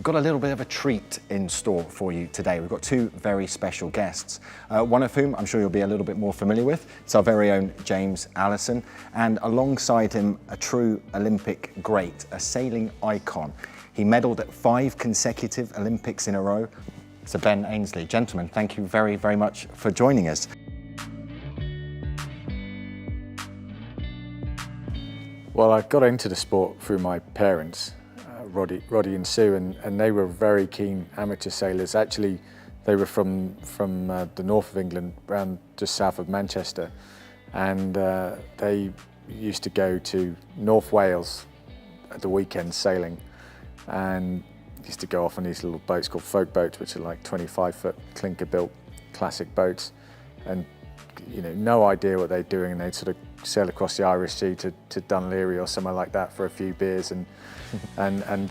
We've got a little bit of a treat in store for you today. We've got two very special guests, one of whom I'm sure you'll be a little bit more familiar with. It's our very own James Allison, and alongside him, a true Olympic great, a sailing icon. He medalled at 5 consecutive Olympics in a row. So Ben Ainslie. Gentlemen, thank you very, very much for joining us. Well, I got into the sport through my parents, Roddy and Sue, and they were very keen amateur sailors. Actually, they were from the north of England, around just south of Manchester, and they used to go to North Wales at the weekend sailing, and used to go off on these little boats called folk boats, which are like 25-foot clinker-built classic boats, and no idea what they're doing, and they'd sort of sail across the Irish Sea to Dunleary or somewhere like that for a few beers and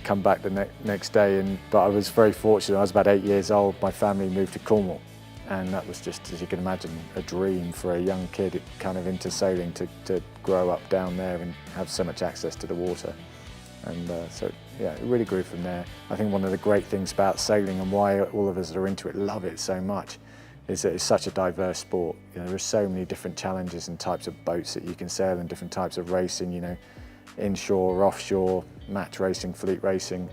come back the next day. But I was very fortunate. I was about 8 years old. My family moved to Cornwall, and that was just, as you can imagine, a dream for a young kid kind of into sailing to grow up down there and have so much access to the water. And so yeah, it really grew from there. I think one of the great things about sailing and why all of us that are into it love it so much is that it's such a diverse sport. There are so many different challenges and types of boats that you can sail and different types of racing, inshore, offshore, match racing, fleet racing.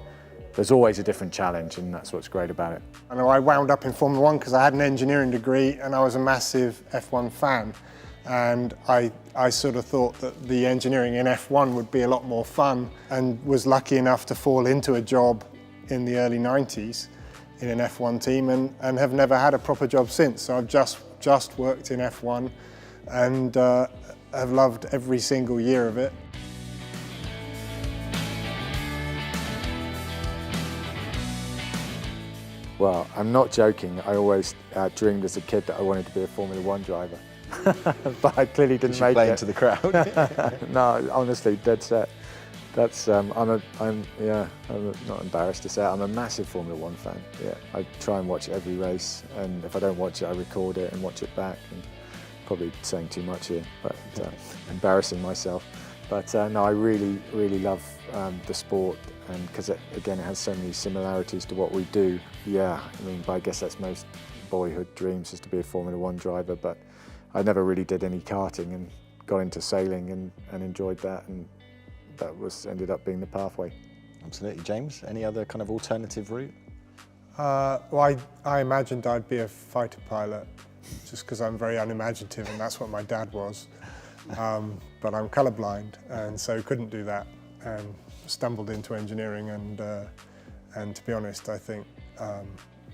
There's always a different challenge, and that's what's great about it. I know I wound up in Formula One because I had an engineering degree and I was a massive F1 fan. And I sort of thought that the engineering in F1 would be a lot more fun, and was lucky enough to fall into a job in the early 90s in an F1 team and have never had a proper job since. So I've just worked in F1 and have loved every single year of it. Well, I'm not joking. I always dreamed as a kid that I wanted to be a Formula One driver. But I clearly didn't make it. Play into the crowd. No, honestly, dead set. That's I'm not embarrassed to say it. I'm a massive Formula One fan. Yeah, I try and watch every race, and if I don't watch it, I record it and watch it back. And probably saying too much here, but embarrassing myself. But no, I really, really love the sport, and because again, it has so many similarities to what we do. Yeah, but I guess that's most boyhood dreams, is to be a Formula One driver. But I never really did any karting and got into sailing and enjoyed that, and that ended up being the pathway. Absolutely. James, any other kind of alternative route? Well, I imagined I'd be a fighter pilot just because I'm very unimaginative, and that's what my dad was. But I'm colourblind, and so couldn't do that, and stumbled into engineering, and to be honest, I think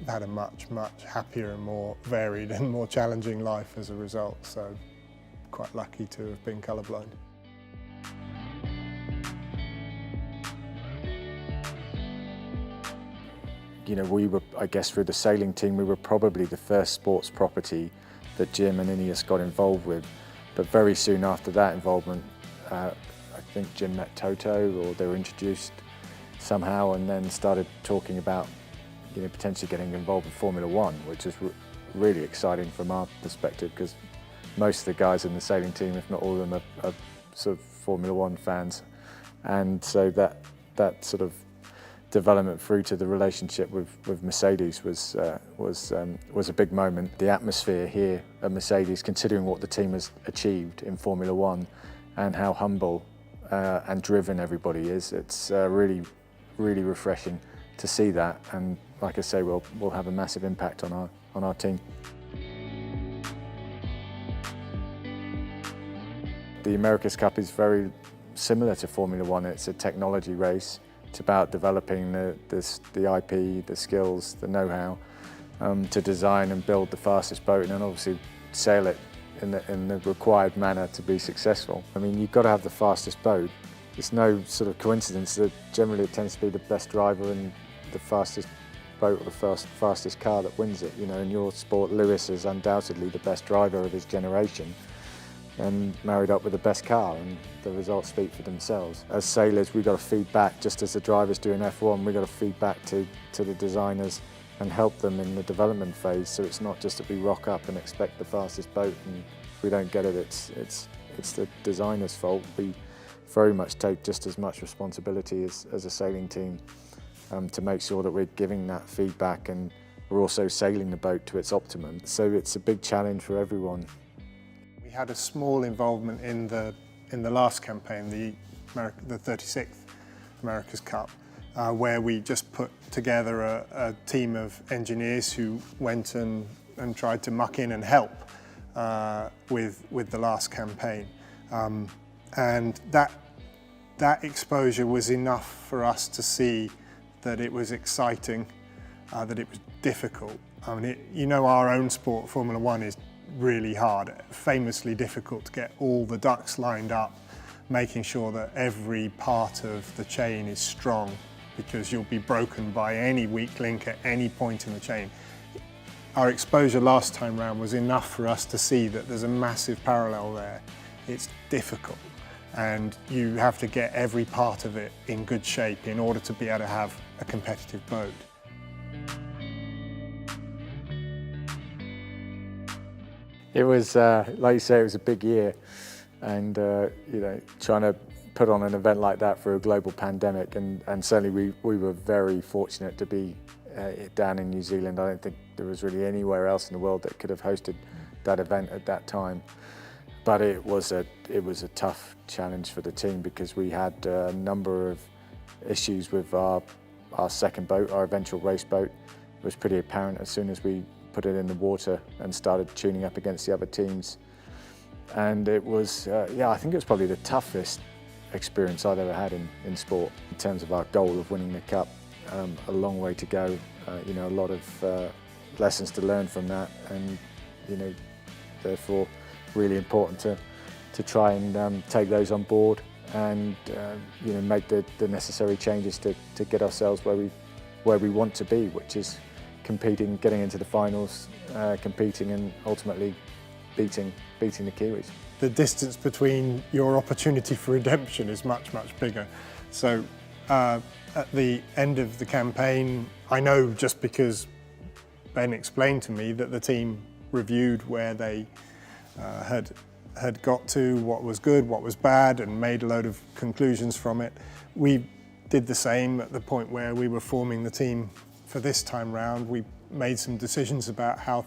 had a much happier and more varied and more challenging life as a result. So quite lucky to have been colourblind. We were, I guess, through the sailing team, we were probably the first sports property that Jim and INEOS got involved with. But very soon after that involvement, I think Jim met Toto, or they were introduced somehow, and then started talking about potentially getting involved in Formula One, which is really exciting from our perspective, because most of the guys in the sailing team, if not all of them, are sort of Formula One fans. And so that sort of development through to the relationship with Mercedes was a big moment. The atmosphere here at Mercedes, considering what the team has achieved in Formula One and how humble and driven everybody is, it's really, really refreshing to see that. And like I say, we'll have a massive impact on our team. The America's Cup is very similar to Formula One. It's a technology race. It's about developing the IP, the skills, the know-how to design and build the fastest boat, and then obviously sail it in the required manner to be successful. You've got to have the fastest boat. It's no sort of coincidence that generally it tends to be the best driver and the fastest boat or the fastest car that wins it. In your sport, Lewis is undoubtedly the best driver of his generation, and married up with the best car, and the results speak for themselves. As sailors, we've got to feed back, just as the drivers do in F1, we've got to feed back to the designers and help them in the development phase, so it's not just that we rock up and expect the fastest boat, and if we don't get it, it's the designer's fault. We very much take just as much responsibility as a sailing team to make sure that we're giving that feedback and we're also sailing the boat to its optimum. So it's a big challenge for everyone. We had a small involvement in the last campaign, the 36th America's Cup, where we just put together a team of engineers who went and tried to muck in and help with the last campaign. And that exposure was enough for us to see that it was exciting, that it was difficult. I mean, you know, our own sport, Formula One, is really hard, famously difficult to get all the ducks lined up, making sure that every part of the chain is strong, because you'll be broken by any weak link at any point in the chain. Our exposure last time round was enough for us to see that there's a massive parallel there. It's difficult, and you have to get every part of it in good shape in order to be able to have a competitive boat. It was, like you say, it was a big year, and you know, trying to put on an event like that for a global pandemic, and certainly we were very fortunate to be down in New Zealand. I don't think there was really anywhere else in the world that could have hosted that event at that time. But it was a tough challenge for the team, because we had a number of issues with our second boat, our eventual race boat. It was pretty apparent as soon as we put it in the water and started tuning up against the other teams. And it was, yeah, I think it was probably the toughest experience I've ever had in sport in terms of our goal of winning the Cup. A long way to go, you know, a lot of lessons to learn from that, and you know, therefore really important to try and take those on board and you know, make the necessary changes to get ourselves where we want to be, which is competing, getting into the finals, competing, and ultimately beating the Kiwis. The distance between your opportunity for redemption is much, much bigger. So at the end of the campaign, I know just because Ben explained to me that the team reviewed where they had got to, what was good, what was bad, and made a load of conclusions from it. We did the same at the point where we were forming the team for this time round. We made some decisions about how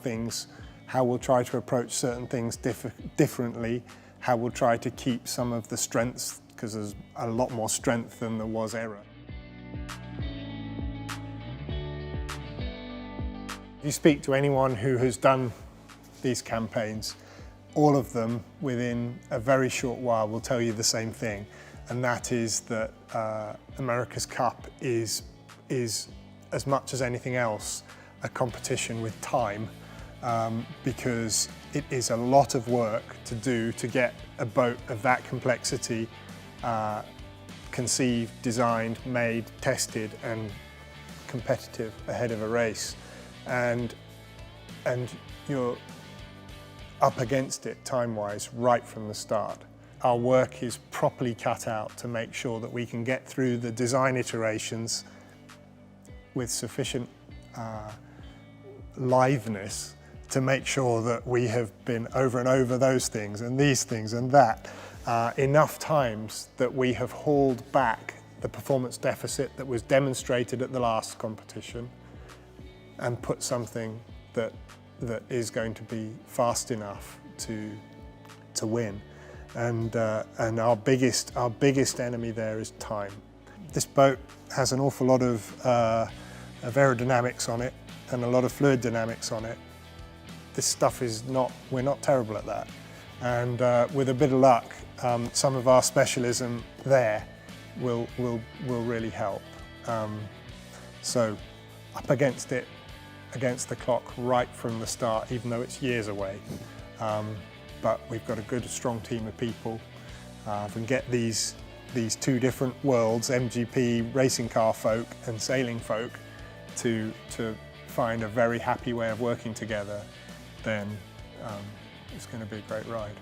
we'll try to approach certain things differently, how we'll try to keep some of the strengths, because there's a lot more strength than there was error. If you speak to anyone who has done these campaigns, all of them within a very short while will tell you the same thing, and that is that America's Cup is as much as anything else a competition with time, because it is a lot of work to do to get a boat of that complexity conceived, designed, made, tested and competitive ahead of a race, and you're up against it time-wise right from the start. Our work is properly cut out to make sure that we can get through the design iterations with sufficient liveness to make sure that we have been over and over those things and these things and that enough times that we have hauled back the performance deficit that was demonstrated at the last competition and put something that is going to be fast enough to win. And our biggest enemy there is time. This boat has an awful lot of aerodynamics on it and a lot of fluid dynamics on it. This stuff we're not terrible at that. And with a bit of luck, some of our specialism there will really help. So up against it, against the clock right from the start, even though it's years away. But we've got a good, strong team of people. If we can get these two different worlds, MGP racing car folk and sailing folk, to find a very happy way of working together, then it's going to be a great ride.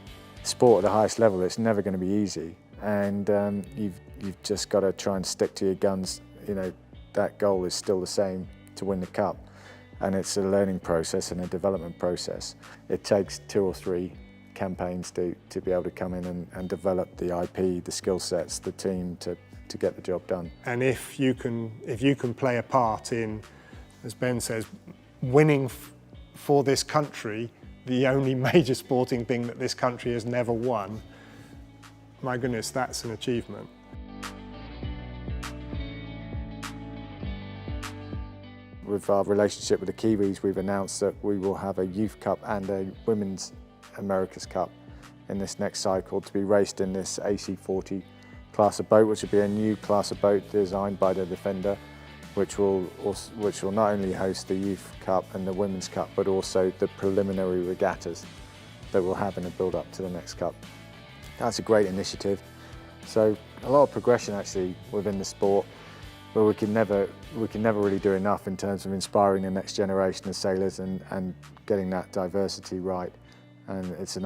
Sport at the highest level, it's never going to be easy, and you've just got to try and stick to your guns. You know, that goal is still the same, to win the Cup, and it's a learning process and a development process. It takes 2 or 3 campaigns to be able to come in and develop the IP, the skill sets, the team to to get the job done. And if you can play a part in, as Ben says, winning for this country, the only major sporting thing that this country has never won, my goodness, that's an achievement. With our relationship with the Kiwis, we've announced that we will have a Youth Cup and a Women's America's Cup in this next cycle to be raced in this AC40 class of boat, which will be a new class of boat designed by the Defender, which will not only host the Youth Cup and the Women's Cup, but also the preliminary regattas that we'll have in the build-up to the next Cup. That's a great initiative. So a lot of progression actually within the sport, but we can never really do enough in terms of inspiring the next generation of sailors and getting that diversity right. And it's an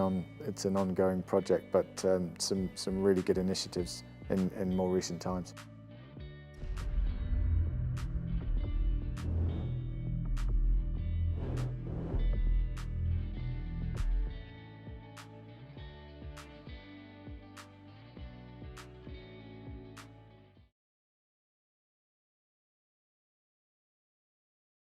ongoing project, but some really good initiatives in more recent times.